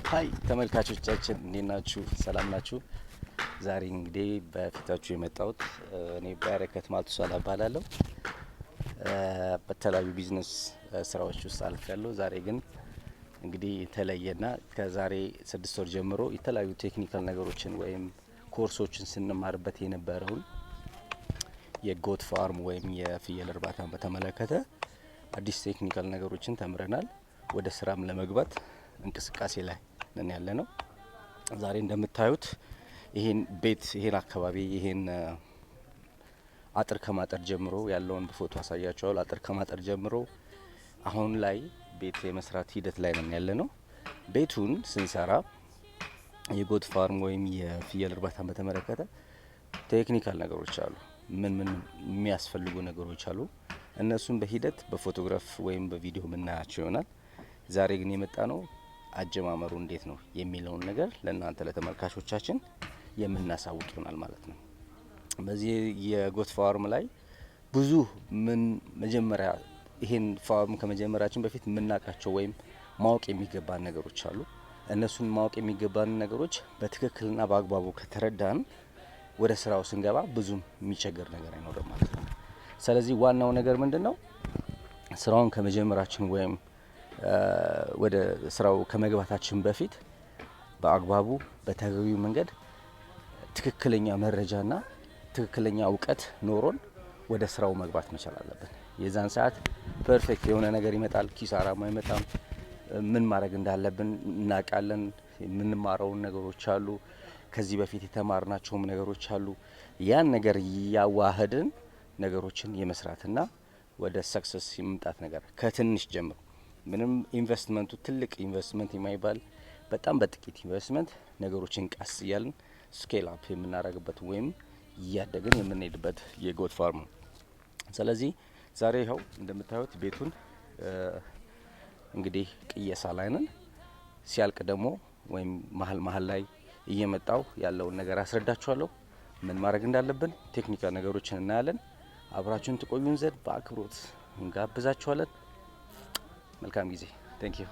ሃይ ተመልካቾቻችን እንዴት ናችሁ? ሰላም ናችሁ? ዛሬ እንግዲህ በፊታችሁ የመጣሁት እኔ በረከት ማቱሳላ እባላለሁ። በተለያዩ ቢዝነስ ስራዎች ውስጥ አልፌያለሁ። ዛሬ ግን እንግዲህ የተለየና ከዛሬ 6 ወር ጀምሮ የተለያዩ ቴክኒካል ነገሮችን ወይም ኮርሶችን ስንማርበት የነበረውን የጎት ፋርም ወይም የፍየል እርባታን በተመለከተ አዲስ ቴክኒካል ነገሮችን ተምረናል። ወደ ስራም ለመግባት እንቅስቃሴ ላይ ነን ያለነው። ዛሬ እንደምታዩት ይሄን ቤት ይሄን አካባቢ ይሄን አጥር ከማጠር ጀምሮ ያለውን በፎቶ አሳያችኋለሁ። አጥር ከማጠር ጀምሮ አሁን ላይ ቤት የመስራት ሂደት ላይ ነን ያለነው። ቤቱን ስንሰራ የጎት ፋርም ወይም የፍየል እርባታን በተመለከተ ቴክኒካል ነገሮች አሉ። ምን የሚያስፈልጉ ነገሮች አሉ። እነሱን በሂደት በፎቶግራፍ ወይም በቪዲዮ የምናያቸው ይሆናል። ዛሬ ግን የመጣ ነው አጀማመሩ እንዴት ነው የሚለውን ነገር ለእናንተ ለተመልካቾቻችን የምናሳውቅ ይሆናል ማለት ነው። በዚህ የጎት ፋርም ላይ ብዙ መጀመሪያ ይሄን ፋርም ከመጀመራችን በፊት የምናውቃቸው ወይም ማወቅ የሚገባን ነገሮች አሉ። እነሱን ማወቅ የሚገባን ነገሮች በትክክልና በአግባቡ ከተረዳን ወደ ስራው ስንገባ ብዙም የሚቸገር ነገር አይኖርም ማለት ነው። ስለዚህ ዋናው ነገር ምንድነው? ስራውን ከመጀመራችን ወይም ወደ ስራው ከመግባታችን በፊት በአግባቡ በተገቢው መንገድ ትክክለኛ መረጃና ትክክለኛ እውቀት ኖሮን ወደ ስራው መግባት መቻል አለብን። የዛን ሰዓት ፐርፌክት የሆነ ነገር ይመጣል፣ ኪሳራም አይመጣም። ምን ማድረግ እንዳለብን እናውቃለን። የምንማረውን ነገሮች አሉ፣ ከዚህ በፊት የተማርናቸውም ነገሮች አሉ። ያን ነገር ያዋህድን ነገሮችን የመስራትና ወደ ሰክሰስ የመምጣት ነገር ከትንሽ ጀምሮ ምንም ኢንቨስትመንቱ ትልቅ ኢንቨስትመንት የማይባል በጣም በጥቂት ኢንቨስትመንት ነገሮችን ቀስ እያልን ስኬል አፕ የምናደርግበት ወይም እያደግን የምንሄድበት የጎት ፋርም ነው። ስለዚህ ዛሬ ይኸው እንደምታዩት ቤቱን እንግዲህ ቅየሳ ላይ ነን። ሲያልቅ ደግሞ ወይም መሀል ላይ እየመጣው ያለውን ነገር አስረዳችኋለሁ። ምን ማድረግ እንዳለብን ቴክኒካል ነገሮችን እናያለን። አብራችሁን ትቆዩን ዘንድ በአክብሮት እንጋብዛችኋለን። መልካም ጊዜ። ቴንክ ዩ